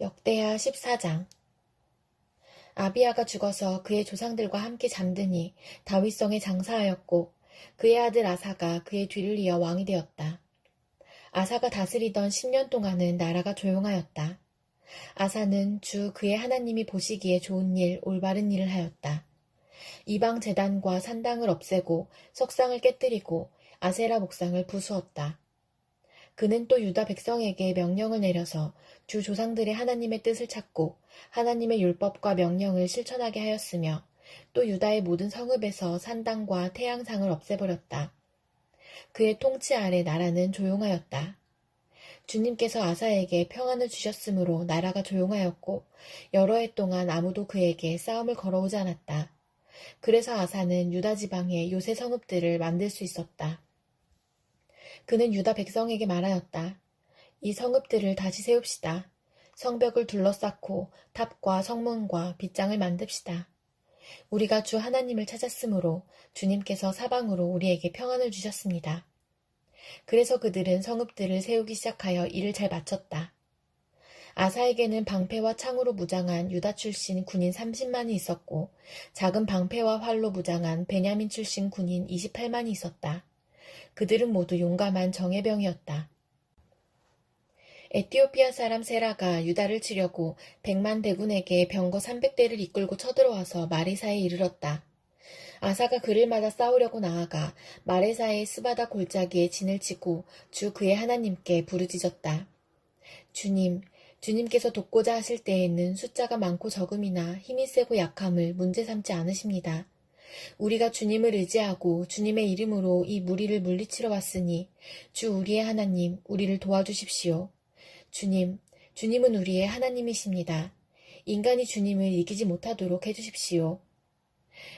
역대하 14장. 아비야가 죽어서 그의 조상들과 함께 잠드니 다윗성에 장사하였고 그의 아들 아사가 그의 뒤를 이어 왕이 되었다. 아사가 다스리던 10년 동안은 나라가 조용하였다. 아사는 주 그의 하나님이 보시기에 좋은 일, 올바른 일을 하였다. 이방 제단과 산당을 없애고 석상을 깨뜨리고 아세라 목상을 부수었다. 그는 또 유다 백성에게 명령을 내려서 주 조상들의 하나님의 뜻을 찾고 하나님의 율법과 명령을 실천하게 하였으며 또 유다의 모든 성읍에서 산당과 태양상을 없애버렸다. 그의 통치 아래 나라는 조용하였다. 주님께서 아사에게 평안을 주셨으므로 나라가 조용하였고 여러 해 동안 아무도 그에게 싸움을 걸어오지 않았다. 그래서 아사는 유다 지방에 요새 성읍들을 만들 수 있었다. 그는 유다 백성에게 말하였다. 이 성읍들을 다시 세웁시다. 성벽을 둘러싸고 탑과 성문과 빗장을 만듭시다. 우리가 주 하나님을 찾았으므로 주님께서 사방으로 우리에게 평안을 주셨습니다. 그래서 그들은 성읍들을 세우기 시작하여 일을 잘 마쳤다. 아사에게는 방패와 창으로 무장한 유다 출신 군인 30만이 있었고 작은 방패와 활로 무장한 베냐민 출신 군인 28만이 있었다. 그들은 모두 용감한 정예병이었다. 에티오피아 사람 세라가 유다를 치려고 100만 대군에게 병거 300대를 이끌고 쳐들어와서 마레사에 이르렀다. 아사가 그를 맞아 싸우려고 나아가 마레사의 스바다 골짜기에 진을 치고 주 그의 하나님께 부르짖었다. 주님께서 돕고자 하실 때에는 숫자가 많고 적음이나 힘이 세고 약함을 문제 삼지 않으십니다. 우리가 주님을 의지하고 주님의 이름으로 이 무리를 물리치러 왔으니 주 우리의 하나님, 우리를 도와주십시오. 주님은 우리의 하나님이십니다. 인간이 주님을 이기지 못하도록 해주십시오.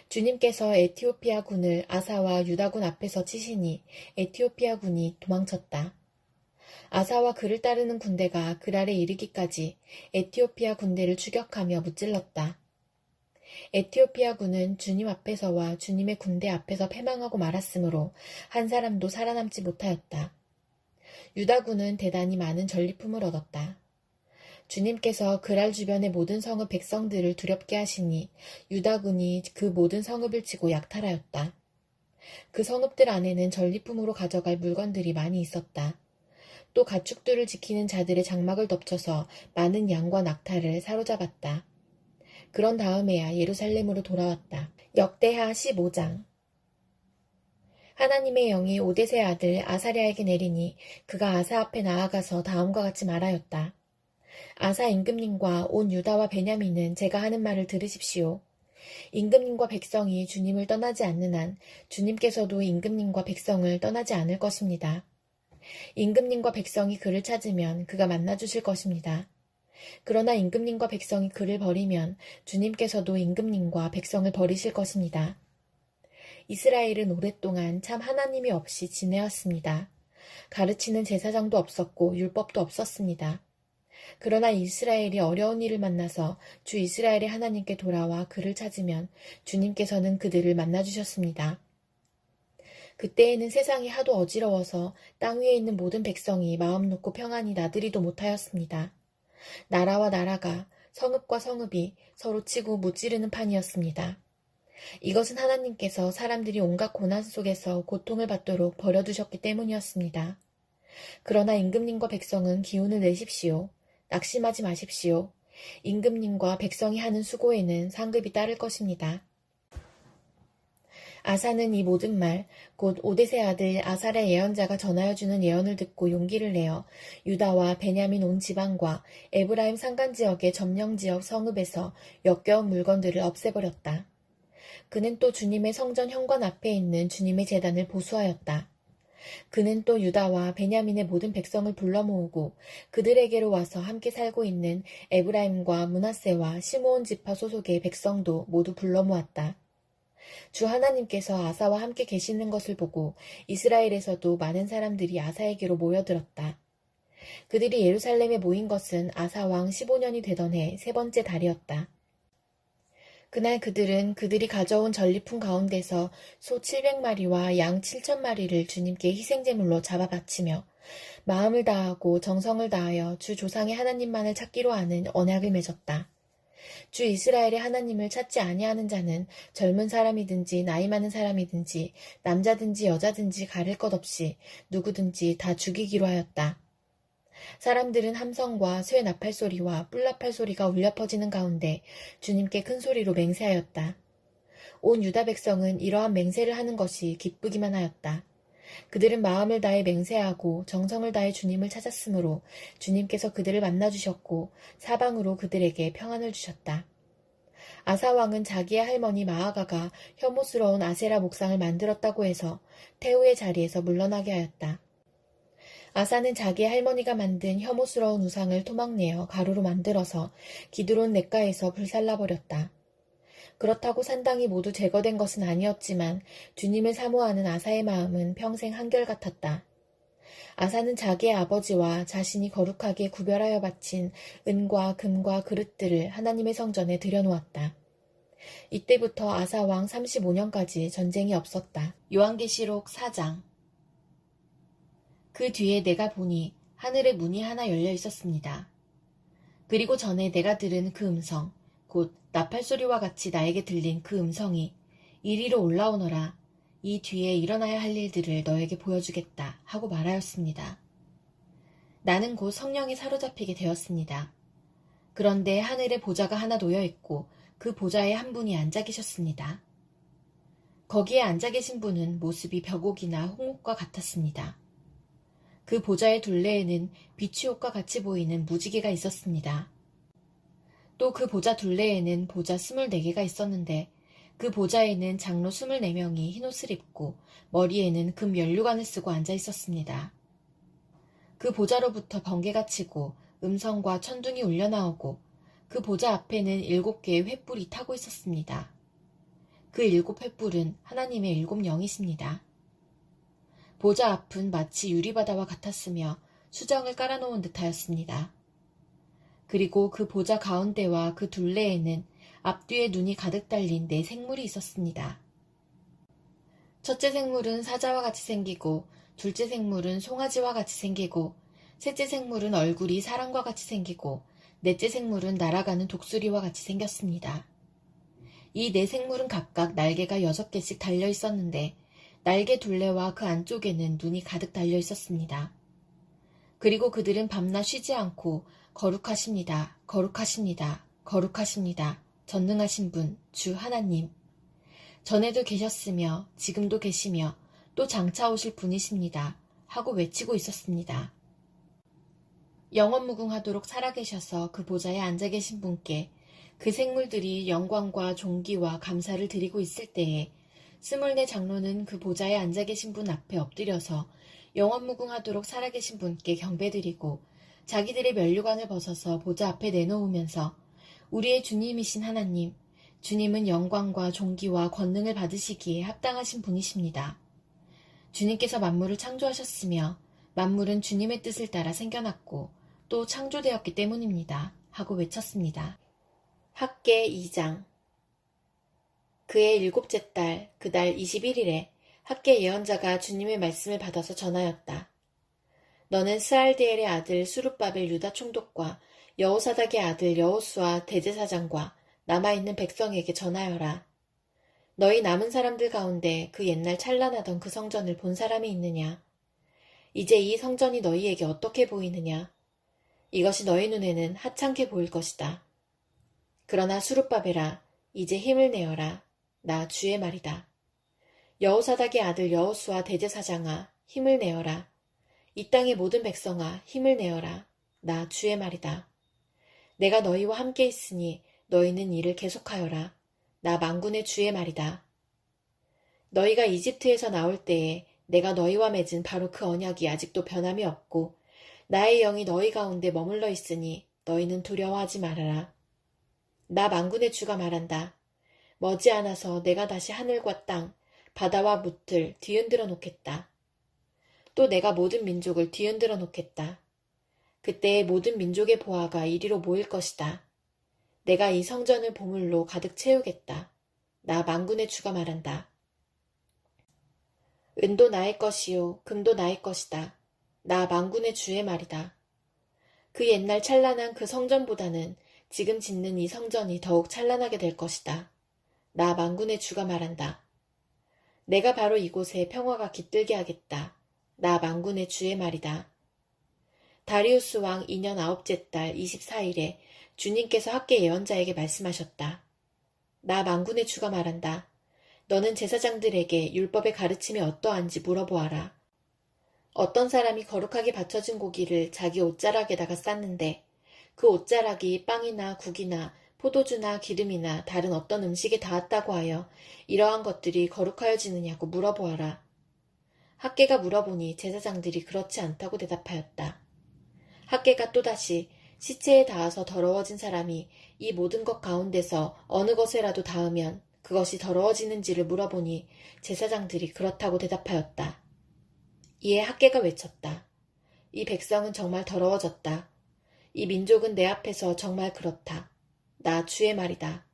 주님께서 에티오피아 군을 아사와 유다군 앞에서 치시니 에티오피아 군이 도망쳤다. 아사와 그를 따르는 군대가 그랄에 이르기까지 에티오피아 군대를 추격하며 무찔렀다. 에티오피아 군은 주님 앞에서와 주님의 군대 앞에서 패망하고 말았으므로 한 사람도 살아남지 못하였다. 유다군은 대단히 많은 전리품을 얻었다. 주님께서 그랄 주변의 모든 성읍 백성들을 두렵게 하시니 유다군이 그 모든 성읍을 치고 약탈하였다. 그 성읍들 안에는 전리품으로 가져갈 물건들이 많이 있었다. 또 가축들을 지키는 자들의 장막을 덮쳐서 많은 양과 낙타를 사로잡았다. 그런 다음에야 예루살렘으로 돌아왔다. 역대하 15장. 하나님의 영이 오뎃의 아들 아사랴에게 내리니 그가 아사 앞에 나아가서 다음과 같이 말하였다. 아사 임금님과 온 유다와 베냐민은 제가 하는 말을 들으십시오. 임금님과 백성이 주님을 떠나지 않는 한 주님께서도 임금님과 백성을 떠나지 않을 것입니다. 임금님과 백성이 그를 찾으면 그가 만나주실 것입니다. 그러나 임금님과 백성이 그를 버리면 주님께서도 임금님과 백성을 버리실 것입니다. 이스라엘은 오랫동안 참 하나님이 없이 지내었습니다. 가르치는 제사장도 없었고 율법도 없었습니다. 그러나 이스라엘이 어려운 일을 만나서 주 이스라엘의 하나님께 돌아와 그를 찾으면 주님께서는 그들을 만나주셨습니다. 그때에는 세상이 하도 어지러워서 땅 위에 있는 모든 백성이 마음 놓고 평안히 나들이도 못하였습니다. 나라와 나라가 성읍과 성읍이 서로 치고 무찌르는 판이었습니다. 이것은 하나님께서 사람들이 온갖 고난 속에서 고통을 받도록 버려두셨기 때문이었습니다. 그러나 임금님과 백성은 기운을 내십시오. 낙심하지 마십시오. 임금님과 백성이 하는 수고에는 상급이 따를 것입니다. 아사는 이 모든 말, 곧 오뎃의 아들 아사랴 예언자가 전하여주는 예언을 듣고 용기를 내어 유다와 베냐민 온 지방과 에브라임 산간지역의 점령지역 성읍에서 역겨운 물건들을 없애버렸다. 그는 또 주님의 성전 현관 앞에 있는 주님의 제단을 보수하였다. 그는 또 유다와 베냐민의 모든 백성을 불러 모으고 그들에게로 와서 함께 살고 있는 에브라임과 므낫세와 시므온 지파 소속의 백성도 모두 불러 모았다. 주 하나님께서 아사와 함께 계시는 것을 보고 이스라엘에서도 많은 사람들이 아사에게로 모여들었다. 그들이 예루살렘에 모인 것은 아사 왕 15년이 되던 해 세 번째 달이었다. 그날 그들은 그들이 가져온 전리품 가운데서 소 700마리와 양 7,000마리를 주님께 희생제물로 잡아 바치며 마음을 다하고 정성을 다하여 주 조상의 하나님만을 찾기로 하는 언약을 맺었다. 주 이스라엘의 하나님을 찾지 아니하는 자는 젊은 사람이든지 나이 많은 사람이든지 남자든지 여자든지 가릴 것 없이 누구든지 다 죽이기로 하였다. 사람들은 함성과 쇠 나팔 소리와 뿔 나팔 소리가 울려 퍼지는 가운데 주님께 큰 소리로 맹세하였다. 온 유다 백성은 이러한 맹세를 하는 것이 기쁘기만 하였다. 그들은 마음을 다해 맹세하고 정성을 다해 주님을 찾았으므로 주님께서 그들을 만나주셨고 사방으로 그들에게 평안을 주셨다. 아사 왕은 자기의 할머니 마아가가 혐오스러운 아세라 목상을 만들었다고 해서 태우의 자리에서 물러나게 하였다. 아사는 자기 할머니가 만든 혐오스러운 우상을 토막내어 가루로 만들어서 기드론 냇가에서 불살라버렸다. 그렇다고 산당이 모두 제거된 것은 아니었지만 주님을 사모하는 아사의 마음은 평생 한결같았다. 아사는 자기의 아버지와 자신이 거룩하게 구별하여 바친 은과 금과 그릇들을 하나님의 성전에 들여놓았다. 이때부터 아사 왕 35년까지 전쟁이 없었다. 요한계시록 4장. 그 뒤에 내가 보니 하늘의 문이 하나 열려 있었습니다. 그리고 전에 내가 들은 그 음성, 곧 나팔소리와 같이 나에게 들린 그 음성이 이리로 올라오너라. 이 뒤에 일어나야 할 일들을 너에게 보여주겠다 하고 말하였습니다. 나는 곧 성령에 사로잡히게 되었습니다. 그런데 하늘에 보좌가 하나 놓여 있고 그 보좌에 한 분이 앉아 계셨습니다. 거기에 앉아 계신 분은 모습이 벽옥이나 홍옥과 같았습니다. 그 보좌의 둘레에는 빛이 옷과 같이 보이는 무지개가 있었습니다. 또 그 보좌 둘레에는 보좌 24개가 있었는데 그 보좌에는 장로 24명이 흰옷을 입고 머리에는 금 연류관을 쓰고 앉아 있었습니다. 그 보좌로부터 번개가 치고 음성과 천둥이 울려나오고 그 보좌 앞에는 7개의 횃불이 타고 있었습니다. 그 7횃불은 하나님의 7영이십니다. 보좌 앞은 마치 유리바다와 같았으며 수정을 깔아놓은 듯하였습니다. 그리고 그 보좌 가운데와 그 둘레에는 앞뒤에 눈이 가득 달린 4생물이 있었습니다. 첫째 생물은 사자와 같이 생기고 둘째 생물은 송아지와 같이 생기고 셋째 생물은 얼굴이 사람과 같이 생기고 넷째 생물은 날아가는 독수리와 같이 생겼습니다. 이 4생물은 각각 날개가 6개씩 달려 있었는데 날개 둘레와 그 안쪽에는 눈이 가득 달려 있었습니다. 그리고 그들은 밤낮 쉬지 않고 거룩하십니다. 거룩하십니다. 거룩하십니다. 전능하신 분, 주 하나님. 전에도 계셨으며 지금도 계시며 또 장차 오실 분이십니다. 하고 외치고 있었습니다. 영원무궁하도록 살아계셔서 그 보좌에 앉아 계신 분께 그 생물들이 영광과 존귀와 감사를 드리고 있을 때에 24 장로는 그 보좌에 앉아 계신 분 앞에 엎드려서 영원무궁하도록 살아계신 분께 경배드리고 자기들의 면류관을 벗어서 보좌 앞에 내놓으면서 우리의 주님이신 하나님, 주님은 영광과 존귀와 권능을 받으시기에 합당하신 분이십니다. 주님께서 만물을 창조하셨으며 만물은 주님의 뜻을 따라 생겨났고 또 창조되었기 때문입니다. 하고 외쳤습니다. 학개 2장. 그의 7째 달, 그달 21일에 학개 예언자가 주님의 말씀을 받아서 전하였다. 너는 스알디엘의 아들 수룹바벨 유다 총독과 여호사닥의 아들 여호수아 대제사장과 남아있는 백성에게 전하여라. 너희 남은 사람들 가운데 그 옛날 찬란하던 그 성전을 본 사람이 있느냐? 이제 이 성전이 너희에게 어떻게 보이느냐? 이것이 너희 눈에는 하찮게 보일 것이다. 그러나 수룹바벨아, 이제 힘을 내어라. 나 주의 말이다. 여호사닥의 아들 여호수아 대제사장아, 힘을 내어라. 이 땅의 모든 백성아, 힘을 내어라. 나 주의 말이다. 내가 너희와 함께 있으니 너희는 이를 계속하여라. 나 만군의 주의 말이다. 너희가 이집트에서 나올 때에 내가 너희와 맺은 바로 그 언약이 아직도 변함이 없고 나의 영이 너희 가운데 머물러 있으니 너희는 두려워하지 말아라. 나 만군의 주가 말한다. 머지않아서 내가 다시 하늘과 땅, 바다와 뭇을 뒤흔들어 놓겠다. 또 내가 모든 민족을 뒤흔들어 놓겠다. 그때의 모든 민족의 보아가 이리로 모일 것이다. 내가 이 성전을 보물로 가득 채우겠다. 나 만군의 주가 말한다. 은도 나의 것이요 금도 나의 것이다. 나 만군의 주의 말이다. 그 옛날 찬란한 그 성전보다는 지금 짓는 이 성전이 더욱 찬란하게 될 것이다. 나 만군의 주가 말한다. 내가 바로 이곳에 평화가 깃들게 하겠다. 나 만군의 주의 말이다. 다리우스 왕 2년 9째 달 24일에 주님께서 학계 예언자에게 말씀하셨다. 나 만군의 주가 말한다. 너는 제사장들에게 율법의 가르침이 어떠한지 물어보아라. 어떤 사람이 거룩하게 바쳐진 고기를 자기 옷자락에다가 쌌는데 그 옷자락이 빵이나 국이나 포도주나 기름이나 다른 어떤 음식에 닿았다고 하여 이러한 것들이 거룩하여지느냐고 물어보아라. 학계가 물어보니 제사장들이 그렇지 않다고 대답하였다. 학계가 또다시 시체에 닿아서 더러워진 사람이 이 모든 것 가운데서 어느 것에라도 닿으면 그것이 더러워지는지를 물어보니 제사장들이 그렇다고 대답하였다. 이에 학계가 외쳤다. 이 백성은 정말 더러워졌다. 이 민족은 내 앞에서 정말 그렇다. 나 주의 말이다.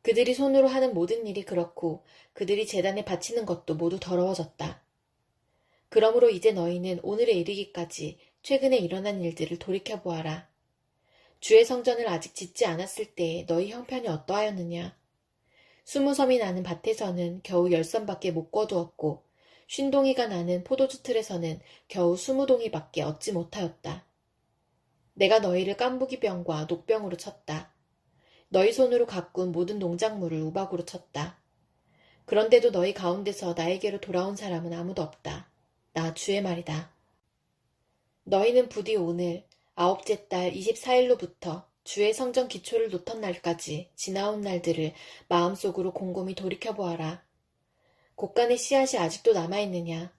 그들이 손으로 하는 모든 일이 그렇고 그들이 제단에 바치는 것도 모두 더러워졌다. 그러므로 이제 너희는 오늘에 이르기까지 최근에 일어난 일들을 돌이켜보아라. 주의 성전을 아직 짓지 않았을 때에 너희 형편이 어떠하였느냐. 20섬이 나는 밭에서는 겨우 10섬밖에 못 거두었고 50동이가 나는 포도주 틀에서는 겨우 20동이밖에 얻지 못하였다. 내가 너희를 깐부기병과 녹병으로 쳤다. 너희 손으로 가꾼 모든 농작물을 우박으로 쳤다. 그런데도 너희 가운데서 나에게로 돌아온 사람은 아무도 없다. 나 주의 말이다. 너희는 부디 오늘 9째 달 24일로부터 주의 성전 기초를 놓던 날까지 지나온 날들을 마음속으로 곰곰이 돌이켜보아라. 곡간의 씨앗이 아직도 남아있느냐?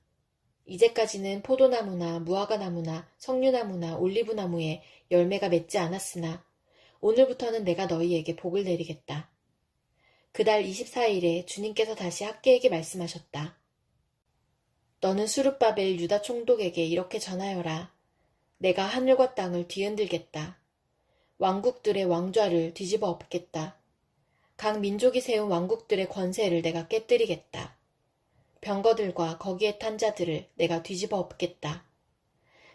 이제까지는 포도나무나 무화과나무나 석류나무나 올리브나무에 열매가 맺지 않았으나 오늘부터는 내가 너희에게 복을 내리겠다. 그달 24일에 주님께서 다시 학계에게 말씀하셨다. 너는 수룹바벨 유다 총독에게 이렇게 전하여라. 내가 하늘과 땅을 뒤흔들겠다. 왕국들의 왕좌를 뒤집어 엎겠다. 각 민족이 세운 왕국들의 권세를 내가 깨뜨리겠다. 병거들과 거기에 탄 자들을 내가 뒤집어 엎겠다.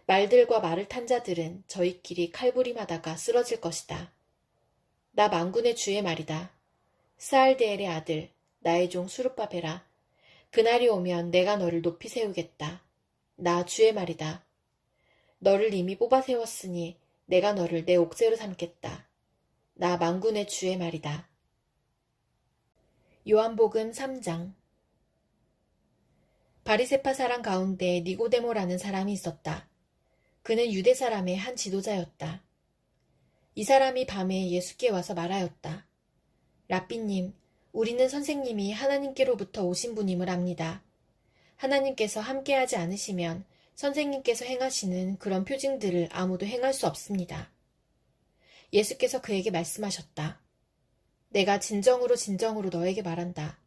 말들과 말을 탄 자들은 저희끼리 칼부림하다가 쓰러질 것이다. 나 만군의 주의 말이다. 스알데엘의 아들, 나의 종 수룹바벨아. 그날이 오면 내가 너를 높이 세우겠다. 나 주의 말이다. 너를 이미 뽑아 세웠으니 내가 너를 내 옥새로 삼겠다. 나 만군의 주의 말이다. 요한복음 3장. 바리새파 사람 가운데 니고데모라는 사람이 있었다. 그는 유대 사람의 한 지도자였다. 이 사람이 밤에 예수께 와서 말하였다. 랍비님, 우리는 선생님이 하나님께로부터 오신 분임을 압니다. 하나님께서 함께하지 않으시면 선생님께서 행하시는 그런 표징들을 아무도 행할 수 없습니다. 예수께서 그에게 말씀하셨다. 내가 진정으로 진정으로 너에게 말한다.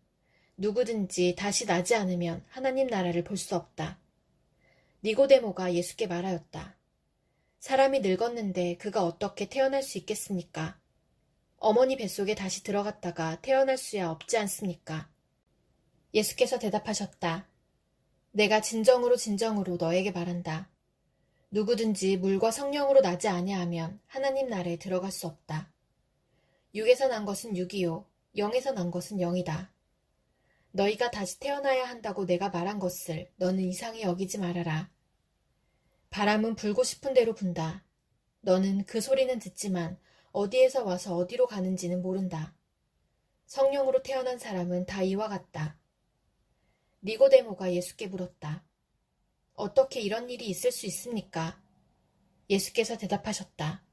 누구든지 다시 나지 않으면 하나님 나라를 볼 수 없다. 니고데모가 예수께 말하였다. 사람이 늙었는데 그가 어떻게 태어날 수 있겠습니까? 어머니 뱃속에 다시 들어갔다가 태어날 수야 없지 않습니까? 예수께서 대답하셨다. 내가 진정으로 진정으로 너에게 말한다. 누구든지 물과 성령으로 나지 아니하면 하나님 나라에 들어갈 수 없다. 육에서 난 것은 육이요 영에서 난 것은 영이다. 너희가 다시 태어나야 한다고 내가 말한 것을 너는 이상히 여기지 말아라. 바람은 불고 싶은 대로 분다. 너는 그 소리는 듣지만 어디에서 와서 어디로 가는지는 모른다. 성령으로 태어난 사람은 다 이와 같다. 니고데모가 예수께 물었다. 어떻게 이런 일이 있을 수 있습니까? 예수께서 대답하셨다.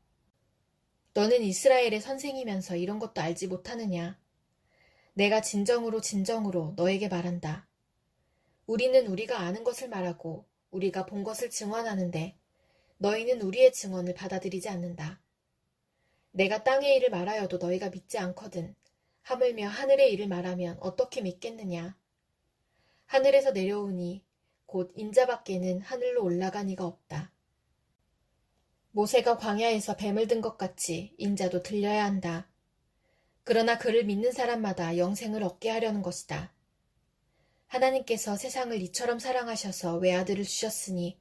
너는 이스라엘의 선생이면서 이런 것도 알지 못하느냐? 내가 진정으로 진정으로 너에게 말한다. 우리는 우리가 아는 것을 말하고 우리가 본 것을 증언하는데 너희는 우리의 증언을 받아들이지 않는다. 내가 땅의 일을 말하여도 너희가 믿지 않거든. 하물며 하늘의 일을 말하면 어떻게 믿겠느냐? 하늘에서 내려오니 곧 인자밖에는 하늘로 올라간 이가 없다. 모세가 광야에서 뱀을 든 것 같이 인자도 들려야 한다. 그러나 그를 믿는 사람마다 영생을 얻게 하려는 것이다. 하나님께서 세상을 이처럼 사랑하셔서 외아들을 주셨으니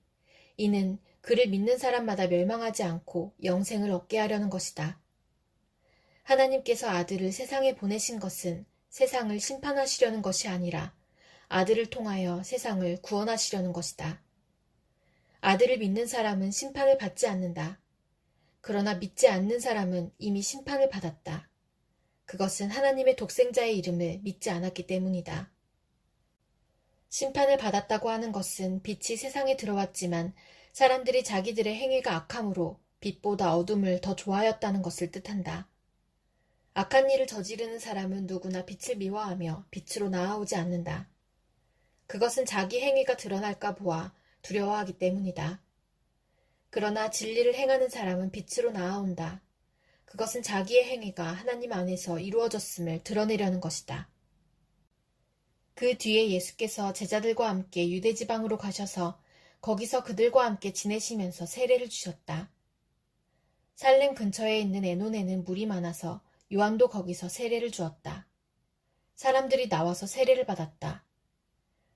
이는 그를 믿는 사람마다 멸망하지 않고 영생을 얻게 하려는 것이다. 하나님께서 아들을 세상에 보내신 것은 세상을 심판하시려는 것이 아니라 아들을 통하여 세상을 구원하시려는 것이다. 아들을 믿는 사람은 심판을 받지 않는다. 그러나 믿지 않는 사람은 이미 심판을 받았다. 그것은 하나님의 독생자의 이름을 믿지 않았기 때문이다. 심판을 받았다고 하는 것은 빛이 세상에 들어왔지만 사람들이 자기들의 행위가 악함으로 빛보다 어둠을 더 좋아하였다는 것을 뜻한다. 악한 일을 저지르는 사람은 누구나 빛을 미워하며 빛으로 나아오지 않는다. 그것은 자기 행위가 드러날까 보아 두려워하기 때문이다. 그러나 진리를 행하는 사람은 빛으로 나아온다. 그것은 자기의 행위가 하나님 안에서 이루어졌음을 드러내려는 것이다. 그 뒤에 예수께서 제자들과 함께 유대지방으로 가셔서 거기서 그들과 함께 지내시면서 세례를 주셨다. 살렘 근처에 있는 에논에는 물이 많아서 요한도 거기서 세례를 주었다. 사람들이 나와서 세례를 받았다.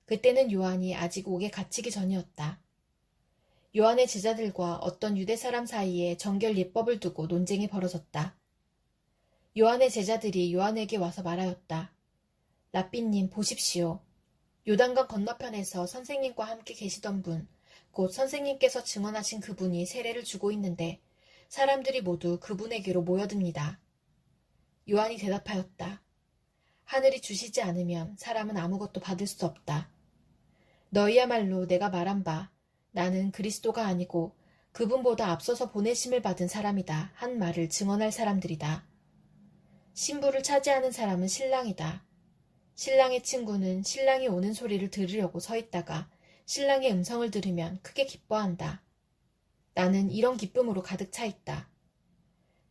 그때는 요한이 아직 옥에 갇히기 전이었다. 요한의 제자들과 어떤 유대 사람 사이에 정결 예법을 두고 논쟁이 벌어졌다. 요한의 제자들이 요한에게 와서 말하였다. 랍비님 보십시오. 요단강 건너편에서 선생님과 함께 계시던 분, 곧 선생님께서 증언하신 그분이 세례를 주고 있는데 사람들이 모두 그분에게로 모여듭니다. 요한이 대답하였다. 하늘이 주시지 않으면 사람은 아무것도 받을 수 없다. 너희야말로 내가 말한 바 나는 그리스도가 아니고 그분보다 앞서서 보내심을 받은 사람이다 한 말을 증언할 사람들이다. 신부를 차지하는 사람은 신랑이다. 신랑의 친구는 신랑이 오는 소리를 들으려고 서 있다가 신랑의 음성을 들으면 크게 기뻐한다. 나는 이런 기쁨으로 가득 차 있다.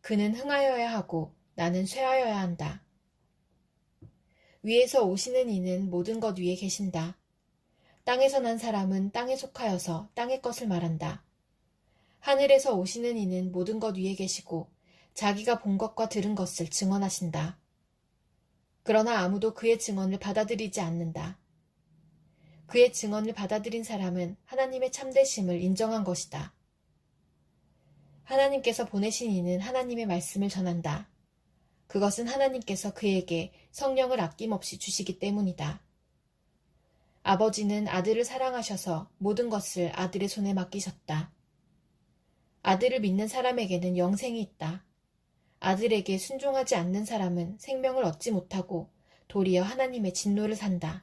그는 흥하여야 하고 나는 쇠하여야 한다. 위에서 오시는 이는 모든 것 위에 계신다. 땅에서 난 사람은 땅에 속하여서 땅의 것을 말한다. 하늘에서 오시는 이는 모든 것 위에 계시고 자기가 본 것과 들은 것을 증언하신다. 그러나 아무도 그의 증언을 받아들이지 않는다. 그의 증언을 받아들인 사람은 하나님의 참되심을 인정한 것이다. 하나님께서 보내신 이는 하나님의 말씀을 전한다. 그것은 하나님께서 그에게 성령을 아낌없이 주시기 때문이다. 아버지는 아들을 사랑하셔서 모든 것을 아들의 손에 맡기셨다. 아들을 믿는 사람에게는 영생이 있다. 아들에게 순종하지 않는 사람은 생명을 얻지 못하고 도리어 하나님의 진노를 산다.